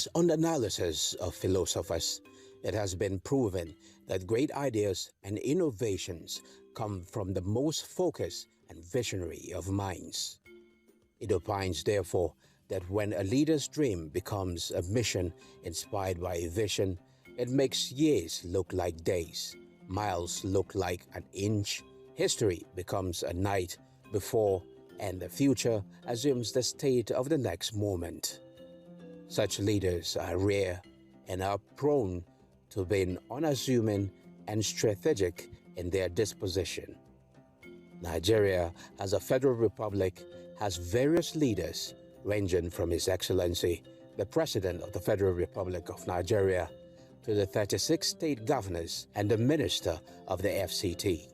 Based on the analysis of philosophers, it has been proven that great ideas and innovations come from the most focused and visionary of minds. It opines, therefore, that when a leader's dream becomes a mission inspired by a vision, it makes years look like days, miles look like an inch, history becomes a night before, and the future assumes the state of the next moment. Such leaders are rare and are prone to being unassuming and strategic in their disposition. Nigeria, as a federal republic, has various leaders ranging from His Excellency, the President of the Federal Republic of Nigeria, to the 36 state governors and the Minister of the FCT.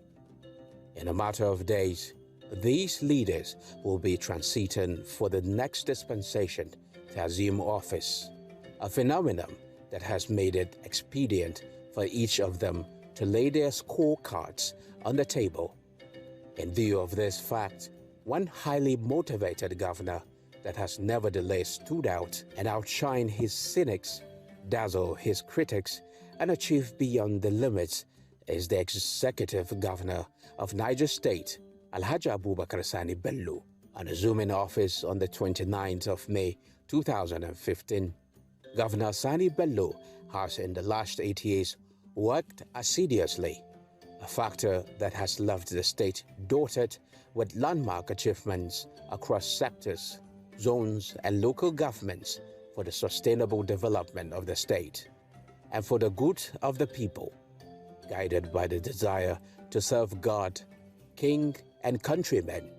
In a matter of days, these leaders will be transiting for the next dispensation to assume office, a phenomenon that has made it expedient for each of them to lay their scorecards on the table. In view of this fact, one highly motivated governor that has nevertheless stood out and outshined his cynics, dazzled his critics, and achieved beyond the limits is the executive governor of Niger State, Alhaji Abubakar Sani Bello, on assuming office on the 29th of May 2015. Governor Sani Bello has in the last 8 years worked assiduously, a factor that has left the state dotted with landmark achievements across sectors, zones, and local governments for the sustainable development of the state and for the good of the people, guided by the desire to serve God, King, and countrymen.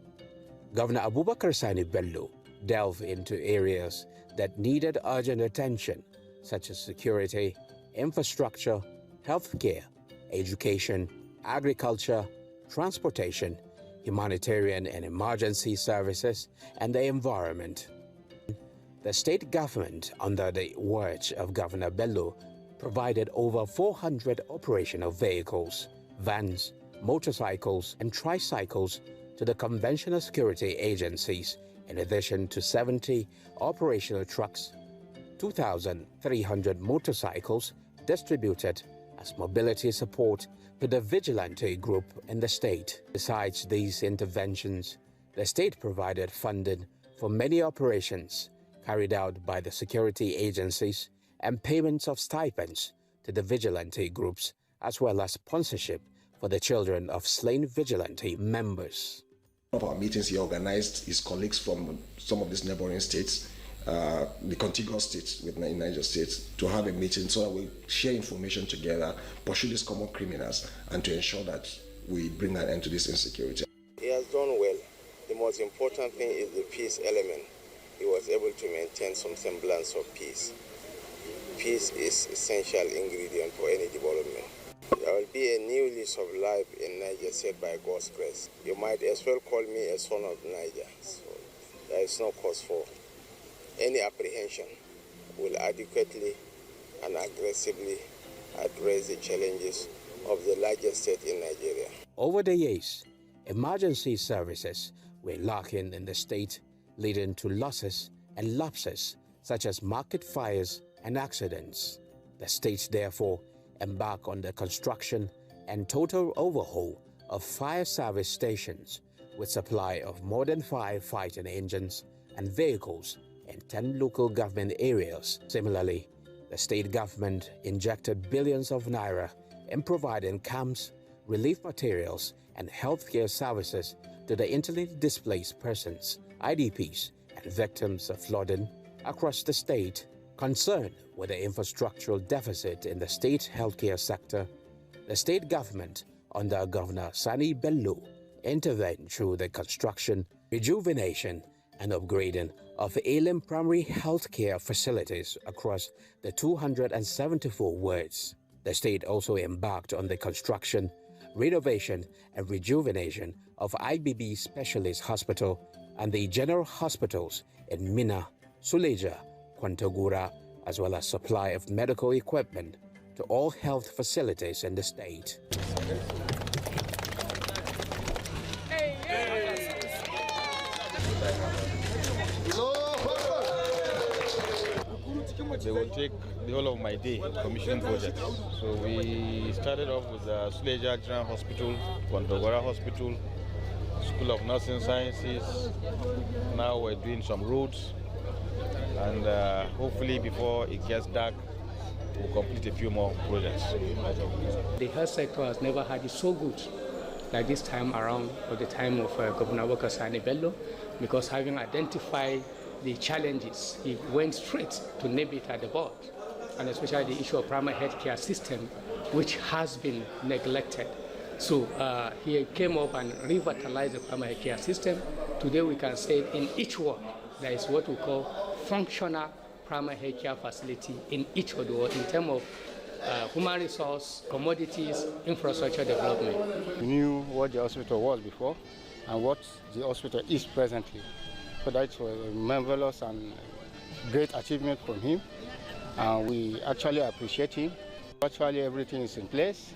Governor Abubakar Sani Bello delved into areas that needed urgent attention, such as security, infrastructure, healthcare, education, agriculture, transportation, humanitarian and emergency services, and the environment. The state government, under the watch of Governor Bello, provided over 400 operational vehicles, vans, motorcycles, and tricycles to the conventional security agencies, in addition to 70 operational trucks, 2,300 motorcycles distributed as mobility support to the vigilante group in the state. Besides these interventions, the state provided funding for many operations carried out by the security agencies and payments of stipends to the vigilante groups, as well as sponsorship for the children of slain vigilante members. One of our meetings, he organized his colleagues from some of these neighboring states, the contiguous states with Niger State, to have a meeting so that we share information together, pursue these common criminals, and to ensure that we bring an end to this insecurity. He has done well. The most important thing is the peace element. He was able to maintain some semblance of peace. Peace is essential ingredient for any development. There will be a new lease of life in Niger State by God's grace. You might as well call me a son of Niger. So there is no cause for any apprehension. Will adequately and aggressively address the challenges of the largest state in Nigeria. Over the years, emergency services were lacking in the state, leading to losses and lapses such as market fires and accidents. The state therefore embarked on the construction and total overhaul of fire service stations with supply of more than 5 fighting engines and vehicles in 10 local government areas. Similarly, the state government injected billions of naira in providing camps, relief materials, and healthcare services to the internally displaced persons, IDPs, and victims of flooding across the state. Concerned with the infrastructural deficit in the state healthcare sector, the state government, under Governor Sani Bello, intervened through the construction, rejuvenation, and upgrading of ailing primary healthcare facilities across the 274 wards. The state also embarked on the construction, renovation, and rejuvenation of IBB Specialist Hospital and the general hospitals in Minna, Suleja, Kwantagora, as well as supply of medical equipment to all health facilities in the state. they will take the whole of my day commissioning projects. So we started off with the Suleja General Hospital, Kwantogora Hospital, School of Nursing Sciences. Now we're doing some roads, and hopefully before it gets dark, we'll complete a few more projects. The health sector has never had it so good like this time around, at the time of Governor Sani Bello, because having identified the challenges, he went straight to nib it at the board, and especially the issue of primary health care system, which has been neglected. So he came up and revitalized the primary care system. Today we can say in each ward there is what we call functional primary health care facility in each ward in terms of human resource, commodities, infrastructure development. We knew what the hospital was before and what the hospital is presently. So that was a marvelous and great achievement from him. And we actually appreciate him. Virtually everything is in place.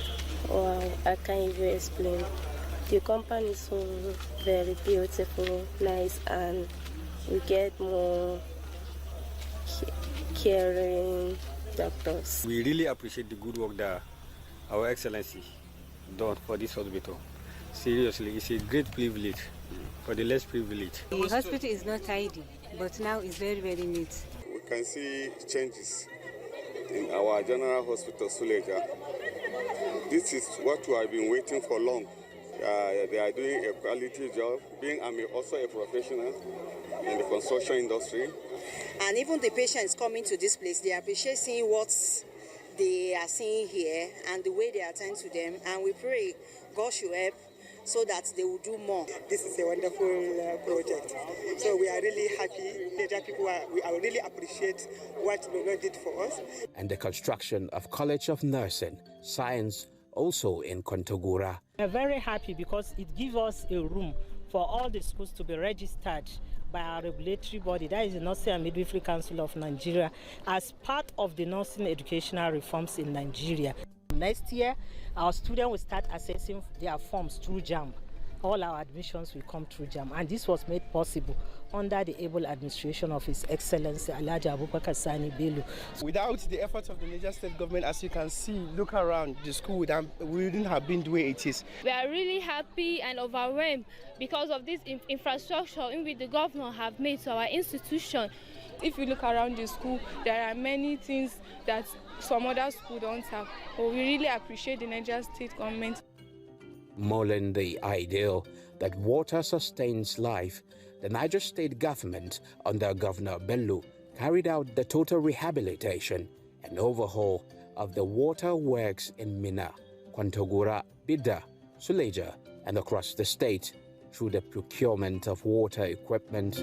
Wow, I can't even explain. The company is so very beautiful, nice, and we get more caring doctors. We really appreciate the good work that Our Excellency done for this hospital. Seriously, it's a great privilege for the less privileged. The hospital is not tidy, but now it's very, very neat. We can see changes in our general hospital, Suleja. This is what we have been waiting for long. They are doing a quality job. I'm also a professional in the construction industry. And even the patients coming to this place, they appreciate seeing what they are seeing here and the way they attend to them. And we pray God should help so that they will do more. This is a wonderful project. So we are really happy. Niger people we really appreciate what Bello did for us. And the construction of College of Nursing Science also in Kwantogora. We are very happy because it gives us a room for all the schools to be registered by our regulatory body, that is the Nursing and Midwifery Council of Nigeria, as part of the nursing educational reforms in Nigeria. Next year, our students will start assessing their forms through JAMB. All our admissions will come through JAMB, and this was made possible under the able administration of His Excellency Alhaji Abubakar Sani Bello. Without the efforts of the Niger State government, as you can see, look around, the school wouldn't have been the way it is. We are really happy and overwhelmed because of this infrastructure in which the governor have made to our institution. If you look around the school, there are many things that some other schools don't have. But we really appreciate the Niger State government. Mulling the ideal that water sustains life, the Niger State government under Governor Bello carried out the total rehabilitation and overhaul of the water works in Mina, Kwantogora, Bida, Suleja, and across the state through the procurement of water equipment.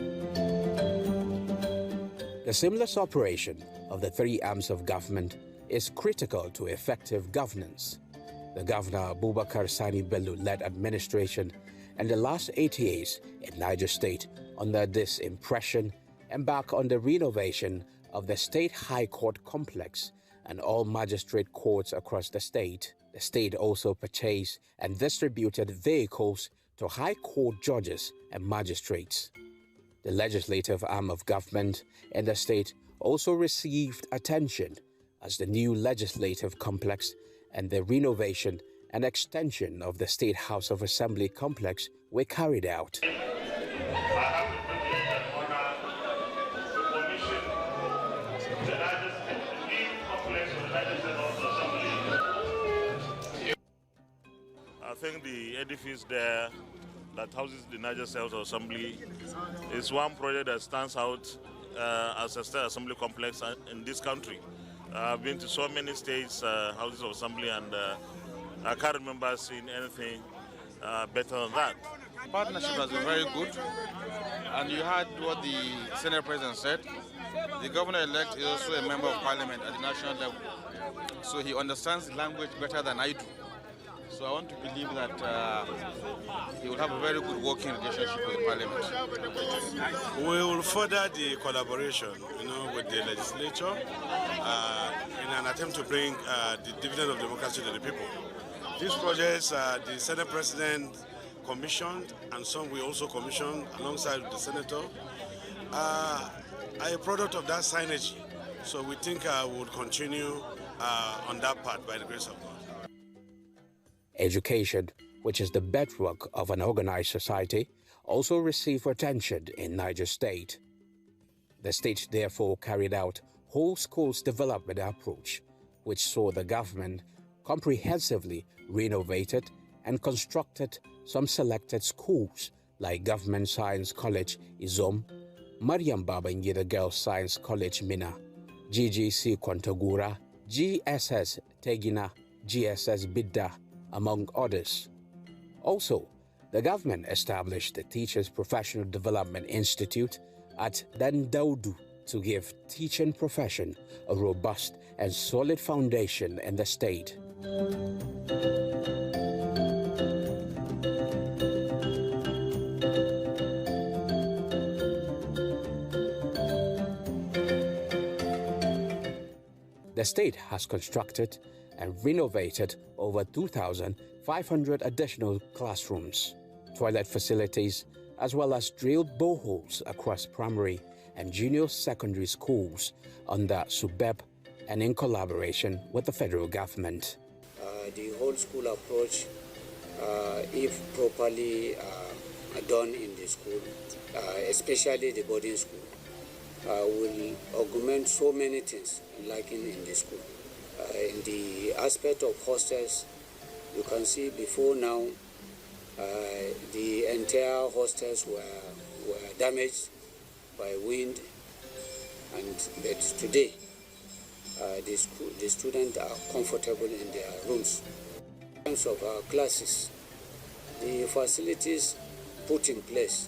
The seamless operation of the three arms of government is critical to effective governance. The Governor Abubakar Sani Bello-led administration and the last 8 years in Niger State under this impression embarked on the renovation of the State High Court complex and all magistrate courts across the state. The state also purchased and distributed vehicles to High Court judges and magistrates. The legislative arm of government in the state also received attention as the new legislative complex and the renovation and extension of the State House of Assembly complex were carried out. I think the edifice there that houses the Niger State House of Assembly is one project that stands out as a state assembly complex in this country. I've been to so many states, houses of assembly, and I can't remember seeing anything better than that. Partnership has been very good, and you heard what the Senate President said. The governor-elect is also a member of parliament at the national level, so he understands the language better than I do. So I want to believe that he will have a very good working relationship with the parliament. We will further the collaboration, with the legislature in an attempt to bring the dividend of democracy to the people. These projects, the Senate President commissioned, and some we also commissioned alongside the Senator, are a product of that synergy So we think we'll continue on that path by the grace of God. Education, which is the bedrock of an organized society, also received attention in Niger State. The state therefore carried out whole schools development approach, which saw the government comprehensively renovated and constructed some selected schools like Government Science College Izom, Mariam Babangida Girls Science College Mina, GGC Kwantagura, GSS Tegina, GSS Bidda, among others. Also, the government established the Teachers Professional Development Institute at Dandaudu to give teaching profession a robust and solid foundation in the state. The state has constructed and renovated over 2,500 additional classrooms, toilet facilities, as well as drilled boreholes across primary and junior secondary schools under SUBEP and in collaboration with the federal government. The whole school approach, if properly done in the school, especially the boarding school, will augment so many things lacking in the school. In the aspect of hostels, you can see before now, the entire hostels were damaged by wind, but today the students are comfortable in their rooms. In terms of our classes, the facilities put in place,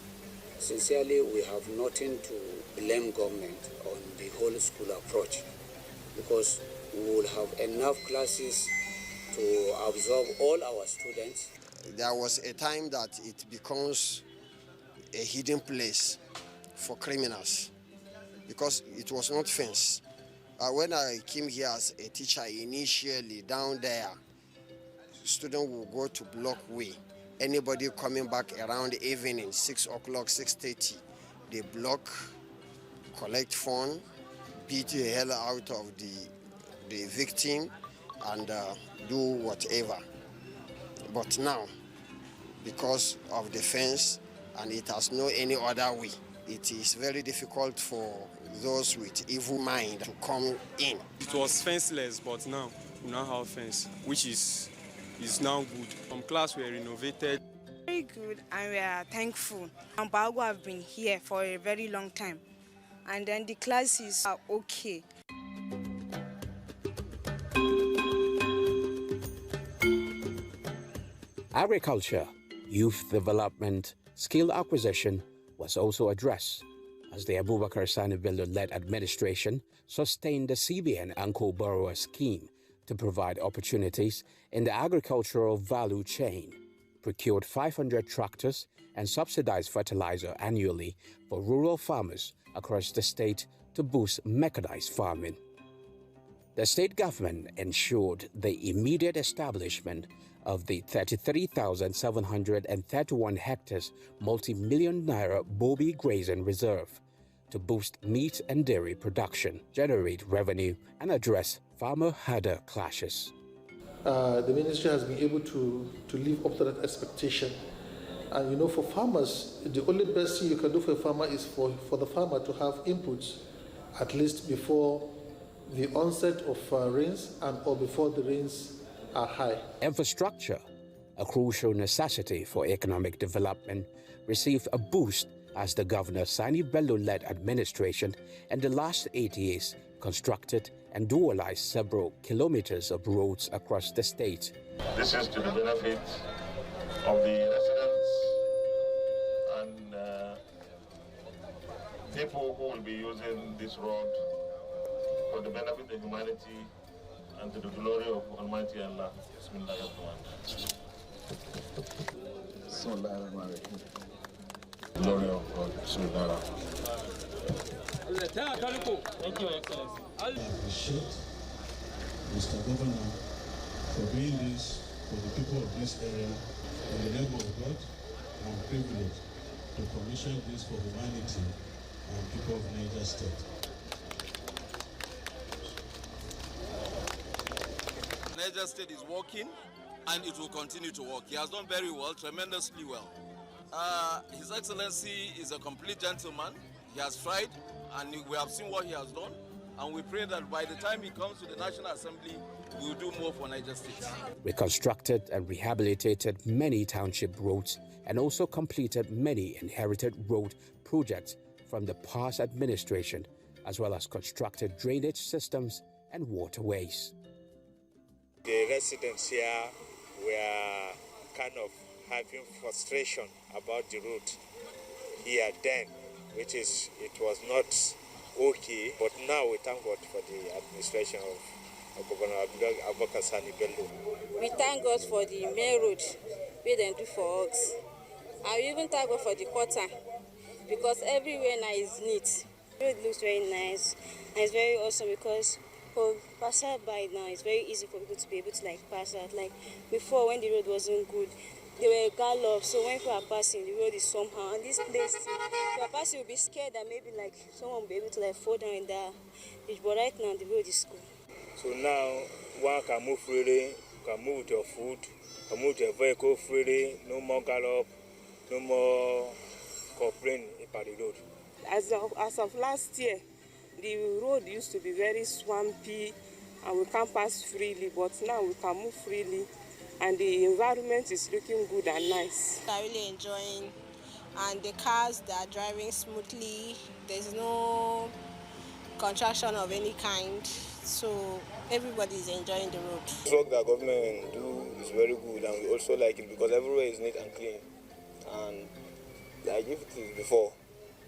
sincerely we have nothing to blame government on the whole school approach, because we will have enough classes to absorb all our students. There was a time that it becomes a hidden place for criminals because it was not fenced. When I came here as a teacher initially down there, students will go to block way. Anybody coming back around evening, 6 o'clock, 6:30, they block, collect phone, beat the hell out of the victim and do whatever. But now, because of the fence and it has no any other way, it is very difficult for those with evil mind to come in. It was fenceless, but now we now have fence, which is now good. Some class were renovated. Very good, and we are thankful. Ambago have been here for a very long time, and then the classes are okay. Agriculture, youth development, skill acquisition was also addressed as the Abubakar Sani Bello-led administration sustained the CBN Anko Borrower Scheme to provide opportunities in the agricultural value chain, procured 500 tractors and subsidized fertilizer annually for rural farmers across the state to boost mechanized farming. The state government ensured the immediate establishment of the 33,731 hectares multi-million naira Bobi Grazing Reserve to boost meat and dairy production, generate revenue, and address farmer-herder clashes. The ministry has been able to live up to that expectation. And you know, for farmers, the only best thing you can do for a farmer is for the farmer to have inputs, at least before the onset of rains or before the rains are high. Infrastructure, a crucial necessity for economic development, received a boost as the Governor Sani Bello-led administration in the last 8 years constructed and dualized several kilometers of roads across the state. This is to the benefit of the residents and people who will be using this road for the benefit of humanity and to the glory of Almighty Allah. Glory of God. Thank you, Excellency. I appreciate Mr. Governor for doing this for the people of this area. In the name of God, I'm privileged to commission this for humanity and people of Niger State. State is working, and it will continue to work. He has done very well, tremendously well. His Excellency is a complete gentleman. He has tried, and we have seen what he has done. And we pray that by the time he comes to the National Assembly, we will do more for Niger State. Reconstructed and rehabilitated many township roads and also completed many inherited road projects from the past administration, as well as constructed drainage systems and waterways. The residents here were kind of having frustration about the route here then, which is, it was not okay, but now we thank God for the administration of Governor Sani Bello. We thank God for the main road we then do for us. And we even thank God for the quarter, because everywhere now is neat. The road looks very nice and it's very awesome, because for passers by now it's very easy for people to be able to pass out. Like before, when the road wasn't good, they were gallops, so when people are passing, the road is somehow. And this place, if you are passing, you'll be scared that maybe someone will be able to fall down in the ditch. But right now, the road is good. So now one can move freely, can move with your food, can move with your vehicle freely, no more gallop, no more complaining about the road. As of last year, the road used to be very swampy and we can't pass freely, but now we can move freely and the environment is looking good and nice. I'm really enjoying, and the cars, they are driving smoothly. There's no contraction of any kind, so everybody is enjoying the road. The work that government do is very good, and we also like it because everywhere is neat and clean. And like if it is before,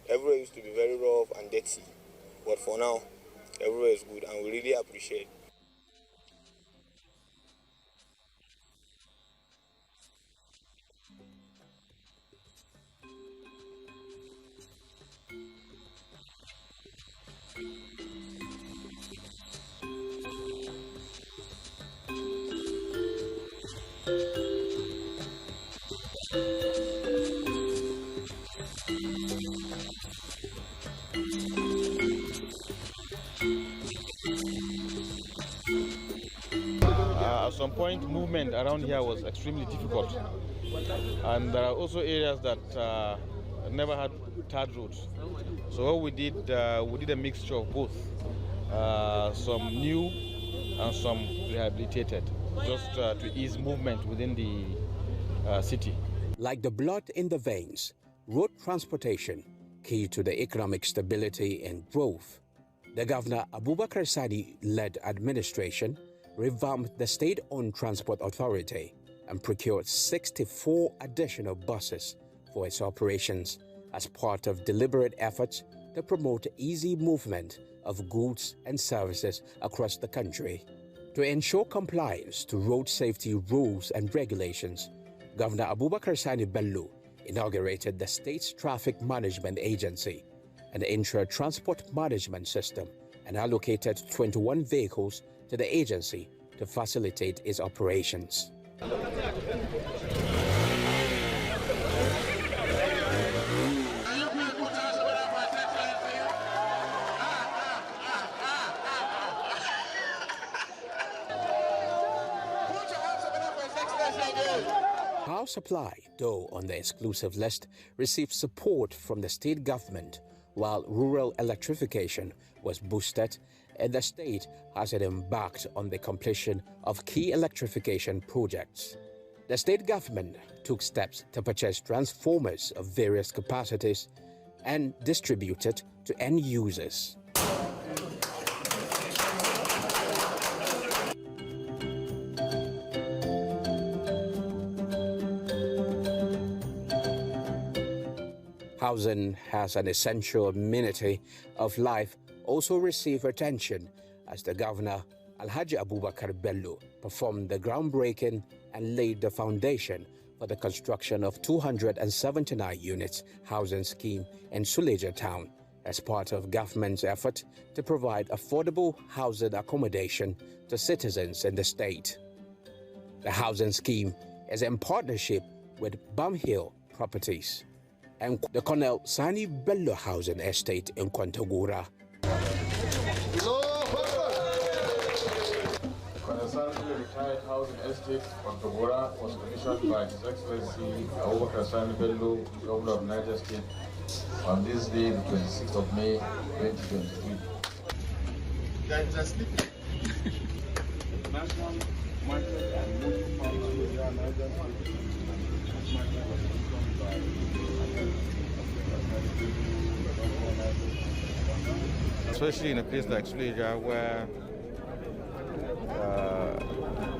everywhere used to be very rough and dirty, but for now, everywhere is good, and we really appreciate it. At some point, movement around here was extremely difficult, and there are also areas that never had tarred roads. So what we did a mixture of both, some new and some rehabilitated, just to ease movement within the city. Like the blood in the veins, road transportation, key to the economic stability and growth. The Governor Abubakar Sani-led administration revamped the state-owned transport authority and procured 64 additional buses for its operations as part of deliberate efforts to promote easy movement of goods and services across the country. To ensure compliance to road safety rules and regulations, Governor Abubakar Sani Bello inaugurated the state's traffic management agency, an intra-transport management system, and allocated 21 vehicles to the agency to facilitate its operations. Power supply, though on the exclusive list, received support from the state government, while rural electrification was boosted, and the state has embarked on the completion of key electrification projects. The state government took steps to purchase transformers of various capacities and distribute it to end users. Housing as an essential amenity of life also received attention as the Governor Alhaji Abubakar Bello performed the groundbreaking and laid the foundation for the construction of 279 units housing scheme in Suleja town as part of government's effort to provide affordable housing accommodation to citizens in the state. The housing scheme is in partnership with Bum Hill Properties and the Colonel Sani Bello Housing Estate in Kwantagora. Sani retired housing estate on Togora was commissioned by His Excellency Abubakar Sani Bello, Governor of Niger State, on this day, the 26th of May, 2023. National Market and Moving Especially in a place like Suleja where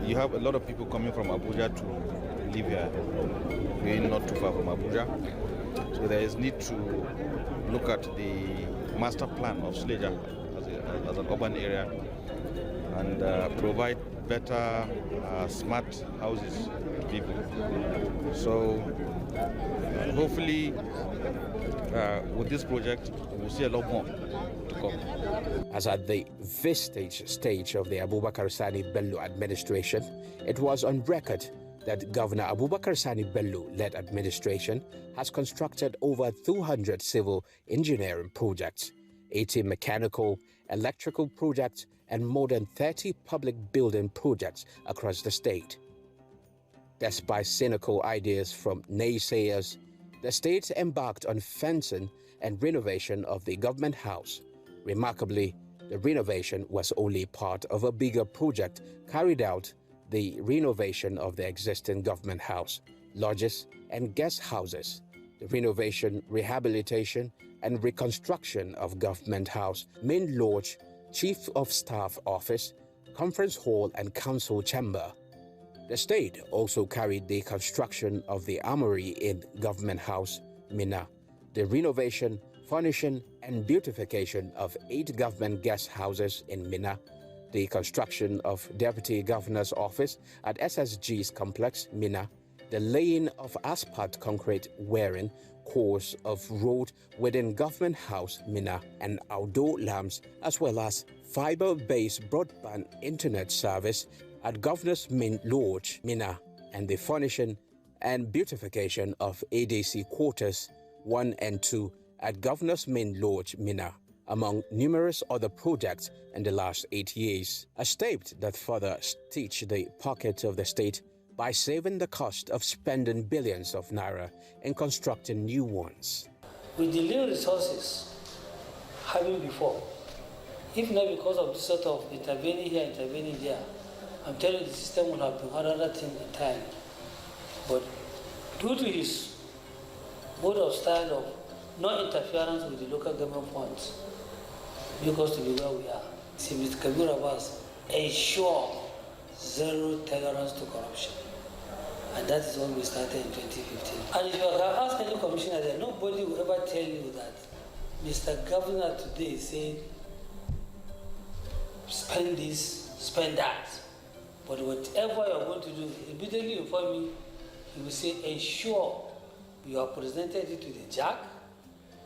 you have a lot of people coming from Abuja to live here, being not too far from Abuja. So there is need to look at the master plan of Suleja as an urban area and provide better smart houses to people. So hopefully with this project we'll see a lot more to come. As at the vestige stage of the Abubakar Sani Bello administration, it was on record that Governor Abubakar Sani Bello-led administration has constructed over 200 civil engineering projects, 80 mechanical, electrical projects, and more than 30 public building projects across the state. Despite cynical ideas from naysayers, the state embarked on fencing and renovation of the government house. Remarkably, the renovation was only part of a bigger project carried out, the renovation of the existing government house, lodges and guest houses, the renovation, rehabilitation and reconstruction of government house, main lodge, chief of staff office, conference hall and council chamber. The state also carried the construction of the armory in government house, Minna, the renovation, furnishing and beautification of 8 government guest houses in Minna, the construction of Deputy Governor's Office at SSG's complex, Minna, the laying of asphalt concrete wearing course of road within Government House, Minna, and outdoor lamps, as well as fiber-based broadband internet service at Governor's Main Lodge, Minna, and the furnishing and beautification of ADC Quarters 1 and 2 at Governor's Main Lodge, Minna, among numerous other projects in the last 8 years, a step that further stitch the pocket of the state by saving the cost of spending billions of naira in constructing new ones. With the little resources having before, if not because of this sort of intervening here, intervening there, I'm telling you the system would have been another thing entirely. But due to his mode of style of no interference with the local government funds, because to be where we are, see Mr. Kabir Abbas ensure zero tolerance to corruption. And that is what we started in 2015. And if you ask any commissioner there, nobody will ever tell you that Mr. Governor today said, spend this, spend that. But whatever you're going to do, immediately inform me, he will say, ensure you have presented it to the JAC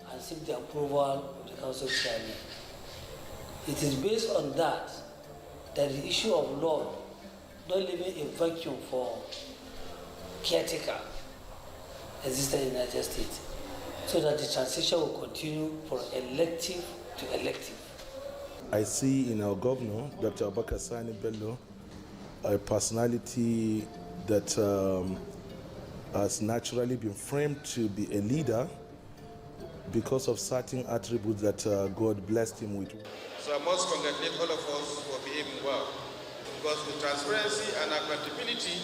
and seek the approval of the council chairman. It is based on that the issue of law not leaving a vacuum for caretaker existed in the United States, so that the transition will continue from elective to elective. I see in our governor, Dr. Abubakar Sani Bello, a personality that has naturally been framed to be a leader because of certain attributes that God blessed him with. So I must congratulate all of us for behaving well, because with transparency and accountability,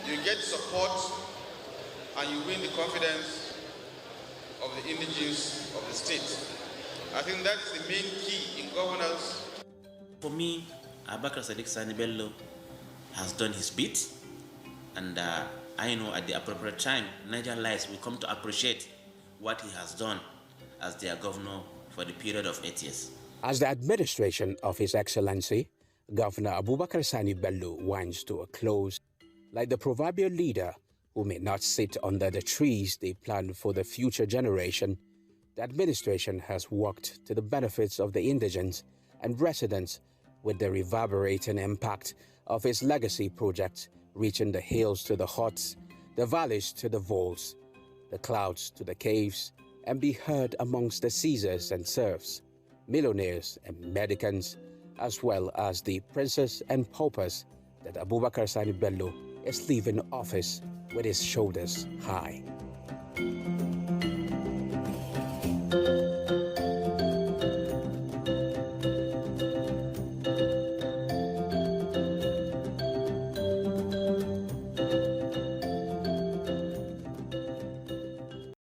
you get support and you win the confidence of the indigenous of the state. I think that's the main key in governance. For me, Abubakar Sani Bello has done his bit, and I know at the appropriate time, Nigerians will come to appreciate what he has done as their governor for the period of 8 years. As the administration of His Excellency, Governor Abubakar Sani Bello winds to a close, like the proverbial leader who may not sit under the trees they plan for the future generation, the administration has worked to the benefits of the indigents and residents with the reverberating impact of its legacy projects, reaching the hills to the huts, the valleys to the vaults, the clouds to the caves, and be heard amongst the Caesars and serfs, millionaires and mendicants, as well as the princes and paupers, that Abubakar Sani Bello is leaving office with his shoulders high.